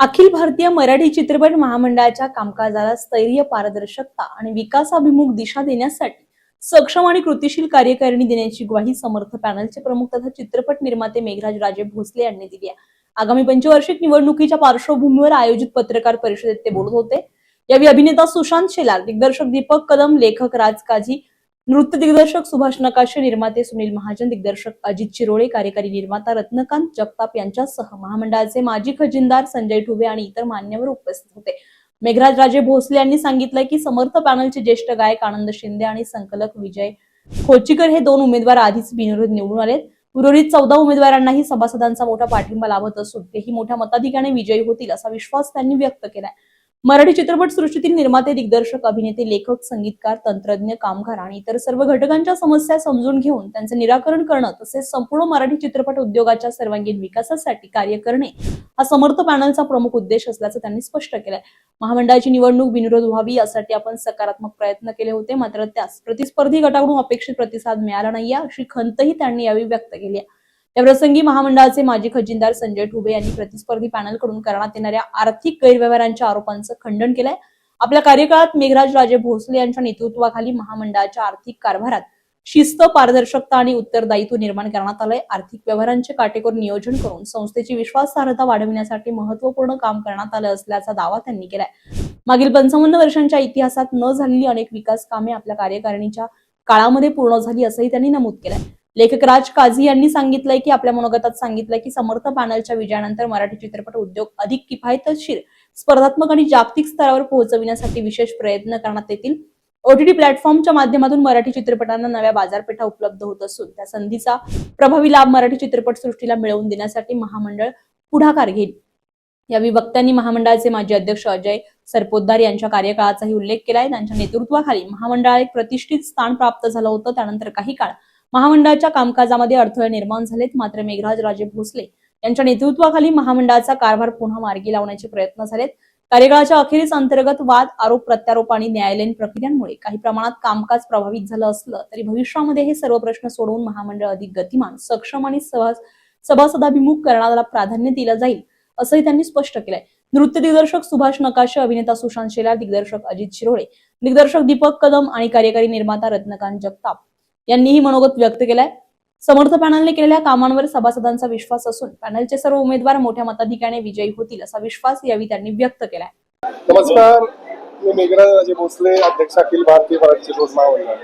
अखिल भारतीय मराठी चित्रपट महामंडळाच्या कामकाजाला स्थैर्य, पारदर्शकता आणि विकासाभिमुख दिशा देण्यासाठी सक्षम आणि कृतिशील कार्यकारिणी देण्याची ग्वाही समर्थ पॅनलचे प्रमुख तथा चित्रपट निर्माते मेघराज राजे भोसले यांनी दिली आहे. आगामी पंचवार्षिक निवडणुकीच्या पार्श्वभूमीवर आयोजित पत्रकार परिषदेत ते बोलत होते. यावेळी अभिनेता सुशांत शेलार, दिग्दर्शक दीपक कदम, लेखक राज काझी, नृत्य दिग्दर्शक सुभाष नकाशे, निर्माते सुनील महाजन, दिग्दर्शक अजित चिरोळे, कार्यकारी निर्माता रत्नकांत जगताप यांच्यासह महामंडळाचे माजी खजिनदार संजय ठुबे आणि इतर मान्यवर उपस्थित होते. मेघराज राजे भोसले यांनी सांगितलंय की समर्थ पॅनलचे ज्येष्ठ गायक आनंद शिंदे आणि संकलक विजय खोचीकर हे 2 उमेदवार आधीच बिनविरोध निवडून आलेत. उर्वरित 14 उमेदवारांनाही सभासदांचा मोठा पाठिंबा लाभत असून तेही मोठ्या मताधिक्याने विजयी होतील असा विश्वास त्यांनी व्यक्त केलाय. मराठी चित्रपट सृष्टीतील निर्माते, दिग्दर्शक, अभिनेते, लेखक, संगीतकार, तंत्रज्ञ, कामगार आणि इतर सर्व घटकांच्या समस्या समजून घेऊन त्यांचे निराकरण करणं तसेच संपूर्ण मराठी चित्रपट उद्योगाच्या सर्वांगीण विकासासाठी कार्य करणे हा समर्थ पॅनलचा प्रमुख उद्देश असल्याचं त्यांनी स्पष्ट केलंय. महामंडळाची निवडणूक बिनविरोध व्हावी यासाठी आपण सकारात्मक प्रयत्न केले होते, मात्र त्यास प्रतिस्पर्धी गटाकडून अपेक्षित प्रतिसाद मिळाला नाहीये अशी खंतही त्यांनी यावेळी व्यक्त केली आहे. या प्रसंगी महामंडळाचे माजी खजिनदार संजय ठुबे यांनी प्रतिस्पर्धी पॅनलकडून करण्यात येणाऱ्या आर्थिक गैरव्यवहारांच्या आरोपांचं खंडन केलंय. आपल्या कार्यकाळात मेघराज राजे भोसले यांच्या नेतृत्वाखाली महामंडळाच्या आर्थिक कारभारात शिस्त, पारदर्शकता आणि उत्तरदायित्व निर्माण करण्यात आलंय. आर्थिक व्यवहारांचे काटेकोर नियोजन करून संस्थेची विश्वासार्हता वाढविण्यासाठी महत्त्वपूर्ण काम करण्यात आलं असल्याचा दावा त्यांनी केलाय. मागील 55 वर्षांच्या इतिहासात न झालेली अनेक विकास कामे आपल्या कार्यकारिणीच्या काळामध्ये पूर्ण झाली असंही त्यांनी नमूद केलंय. लेखक राज काझी यांनी सांगितलंय की आपल्या मनोगतात सांगितलंय की समर्थ पॅनलच्या विजयानंतर मराठी चित्रपट उद्योग अधिक किफायतशीर, स्पर्धात्मक आणि जागतिक स्तरावर पोहोचविण्यासाठी विशेष प्रयत्न करण्यात येतील. ओटीटी प्लॅटफॉर्मच्या माध्यमातून मराठी चित्रपटांना नव्या बाजारपेठा उपलब्ध होत असून त्या संधीचा प्रभावी लाभ मराठी चित्रपट सृष्टीला मिळवून देण्यासाठी महामंडळ पुढाकार घेईल. यावेळी वक्त्यांनी महामंडळाचे माजी अध्यक्ष अजय सरपोतदार यांच्या कार्यकाळाचाही उल्लेख केलाय. त्यांच्या नेतृत्वाखाली महामंडळाला एक प्रतिष्ठित स्थान प्राप्त झालं होतं. त्यानंतर काही काळ महामंडळाच्या कामकाजामध्ये अडथळे निर्माण झालेत, मात्र मेघराज राजे भोसले यांच्या नेतृत्वाखाली महामंडळाचा कारभार पुन्हा मार्गी लावण्याचे प्रयत्न झालेत. कार्यकाळाच्या अखेरीस अंतर्गत वाद, आरोप प्रत्यारोप आणि न्यायालयीन प्रक्रियांमुळे काही प्रमाणात कामकाज प्रभावित झालं असलं तरी भविष्यामध्ये हे सर्व प्रश्न सोडवून महामंडळ अधिक गतिमान, सक्षम आणि सभासदाभिमुख करण्याला प्राधान्य दिलं जाईल असंही त्यांनी स्पष्ट केलंय. नृत्य दिग्दर्शक सुभाष नकाशे, अभिनेता सुशांत शेलार, दिग्दर्शक अजित चिरोळे, दिग्दर्शक दीपक कदम आणि कार्यकारी निर्माता रत्नकांत जगताप यांनीही मनोगत व्यक्त केलंय. समर्थ पॅनलने केलेल्या कामांवर सभासदांचा विश्वास असून पॅनलचे सर्व उमेदवार मोठ्या मताधिक्याने विजयी होतील असा विश्वास यावेळी त्यांनी व्यक्त केलाय. नमस्कार, मी मेघराज राजे भोसले, अध्यक्ष अखिल भारतीय मराठी चित्रपट महामंडळ.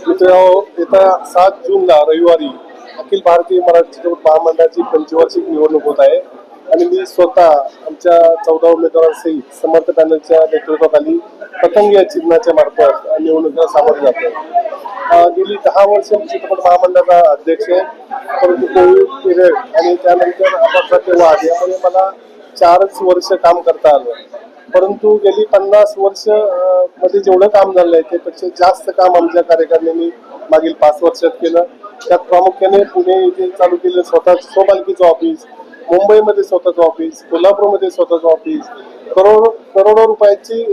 मित्रांनो, येत्या 7 जूनला रविवारी अखिल भारतीय मराठी चित्रपट महामंडळाची पंचवार्षिक निवडणूक होत आहे आणि मी स्वतः आमच्या 14 उमेदवारांसहित समर्थ पॅनलच्या नेतृत्वाखाली पतंग या चिन्हाच्या मार्फत निवडणुकीला सामोरे जातो. गेली 10 वर्ष चित्रपट महामंडळाचा अध्यक्ष आहे, परंतु कोविड पिरियड आणि त्यानंतर अपघाताचे वाद यामुळे मला 4च वर्ष काम करता आलं. परंतु गेली 50 वर्ष मध्ये जेवढं काम झालंय त्यापेक्षा जास्त काम आमच्या कार्यकारिणीने मागील 5 वर्षात केलं. त्यात प्रामुख्याने पुणे येथे चालू केलं स्वतः स्वमालकीचं ऑफिस, मुंबईमध्ये स्वतःचं ऑफिस, कोल्हापूरमध्ये स्वतःचं ऑफिस, करोडो रुपयाची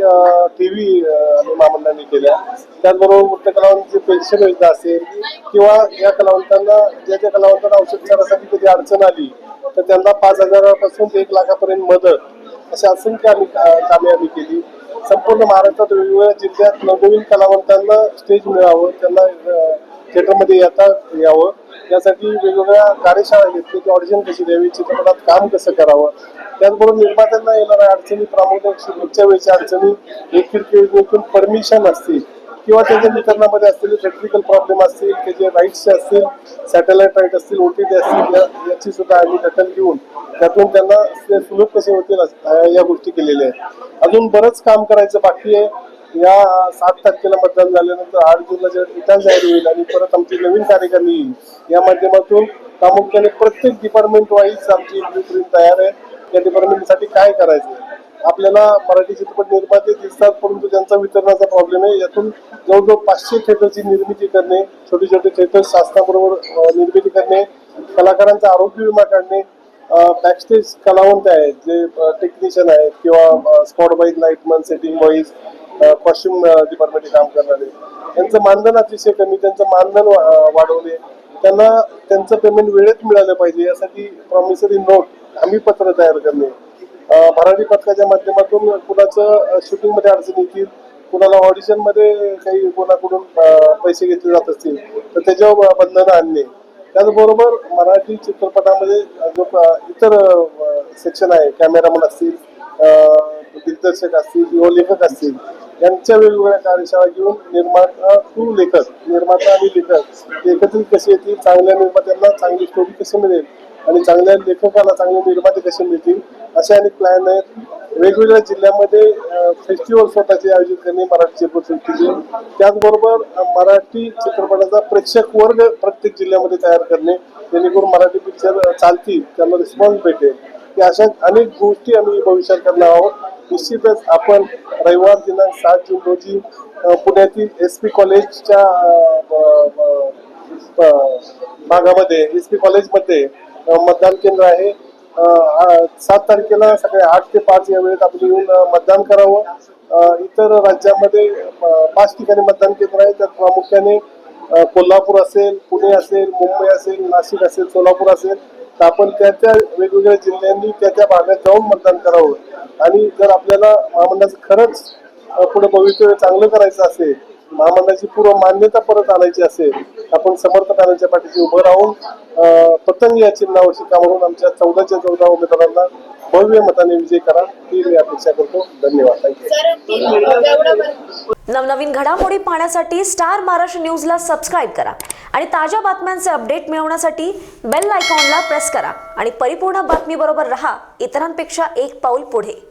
टीव्ही महामंडळाने केल्या. त्याचबरोबर वृत्त कलावंतांची पेन्शन योजना असेल किंवा या कलावंतांना ज्या कलावंतांना औषधोपचारासाठी कधी अडचण आली तर त्यांना 5,000पासून ते 1 लाखापर्यंत मदत, अशा असंख्य कामे आम्ही केली. संपूर्ण महाराष्ट्रात वेगवेगळ्या जिल्ह्यात नवनवीन कलावंतांना स्टेज मिळावं, त्यांना थिएटरमध्ये यावं यासाठी वेगवेगळ्या कार्यशाळा घेतली की ऑडिशन कशी द्यावी, चित्रपटात काम कसं करावं. त्याचबरोबर निर्मात्यांना येणाऱ्या अडचणी, प्रामुख्याने मागच्या वेळच्या अडचणी, एक खिडकी योजनेतून परमिशन असतील किंवा त्याच्या वितरणामध्ये असलेले टेक्निकल प्रॉब्लेम असतील, त्याचे राईट्स असतील, सॅटेलाइट राईट असतील, OTT असतील, याची सुद्धा आम्ही दखल घेऊन त्यातून त्यांना सुलभ कसे होतील या गोष्टी केलेल्या आहेत. अजून बरंच काम करायचं बाकी आहे. या 7 तारखेला मतदान झाल्यानंतर 8 जूनला जेव्हा निकाल जाहीर होईल आणि परत आमची नवीन कार्यकारिणी येईल, या माध्यमातून प्रामुख्याने प्रत्येक डिपार्टमेंट वाईज आमची ब्लूप्रिंट तयार आहे. या डिपार्टमेंटसाठी काय करायचं. आपल्याला मराठी चित्रपट निर्माते दिसतात परंतु त्यांचा वितरणाचा प्रॉब्लेम आहे. यातून जवळजवळ 500 थिएटरची निर्मिती करणे, छोटे छोटे थिएटर शासनाबरोबर निर्मिती करणे, कलाकारांचा आरोग्य विमा काढणे, बॅकस्टेज कलावंत आहेत जे टेक्निशियन आहेत किंवा spot boys, lightman, setting boys, costume डिपार्टमेंटचे काम करणारे, यांचं मानधन अतिशय कमी, त्यांचं मानधन वाढवणे, त्यांना त्यांचं पेमेंट वेळेत मिळालं पाहिजे यासाठी प्रॉमिसरी नोट, हमी पत्र तयार करणे, भरारी पथकाच्या माध्यमातून कुणाचं शूटिंग मध्ये अडचण येतील, कुणाला ऑडिशन मध्ये काही कोणाकडून पैसे घेतले जात असतील तर त्याच्यावर बंधनं आणणे. त्याचबरोबर मराठी चित्रपटामध्ये जो इतर सेक्शन आहे, कॅमेरामन असतील, दिग्दर्शक असतील किंवा लेखक असतील, यांच्या वेगवेगळ्या कार्यशाळा घेऊन निर्माता आणि लेखक एकत्रित कसे येतील, चांगल्या निर्मात्यांना चांगली स्टोरी कशी मिळेल आणि चांगल्या लेखकाला चांगले निर्माते कसे मिळतील, असे अनेक प्लॅन आहेत. वेगवेगळ्या जिल्ह्यामध्ये फेस्टिवल स्वतःचे आयोजित करणे मराठी चित्रपटसृष्टीचे. त्याचबरोबर मराठी चित्रपटाचा प्रेक्षक वर्ग प्रत्येक जिल्ह्यामध्ये तयार करणे, जेणेकरून मराठी पिक्चर चालतील, त्यांना रिस्पॉन्स भेटेल. या अशा अनेक गोष्टी आम्ही भविष्यात करणार आहोत. निश्चितच आपण रविवार दिनांक 7 जून रोजी पुण्यातील SP कॉलेजच्या भागामध्ये SP कॉलेजमध्ये मतदान केंद्र आहे. 7 तारखेला सकाळी 8 ते 5 या वेळेत आपण येऊन मतदान करावं. इतर राज्यामध्ये 5 ठिकाणी मतदान केंद्र आहे. त्यात प्रामुख्याने कोल्हापूर असेल, पुणे असेल, मुंबई असेल, नाशिक असेल, सोलापूर असेल. तर आपण त्या वेगवेगळ्या जिल्ह्यांनी त्या भागात जाऊन मतदान करावं. आणि जर आपल्याला महामंडळाचं खरंच पुढे भविष्य चांगलं करायचं असेल, महामंडळाची पूर्व मान्यता परत आणायची असेल, आपण समर्थ पॅनलच्या पाठीशी उभं राहून पतंग या चिन्हावरची कामावरून आमच्या 14च्या 14 उमेदवारांना भव्य मताने विजय करा, ही मी अपेक्षा करतो. धन्यवाद. थँक्यू. नवनवीन घडामोडी पाहण्यासाठी स्टार महाराष्ट्र न्यूजला सबस्क्राईब करा आणि ताज्या बातम्यांचे अपडेट मिळवण्यासाठी बेल आयकॉनला प्रेस करा आणि परिपूर्ण बातमीबरोबर रहा, इतरांपेक्षा एक पाऊल पुढे.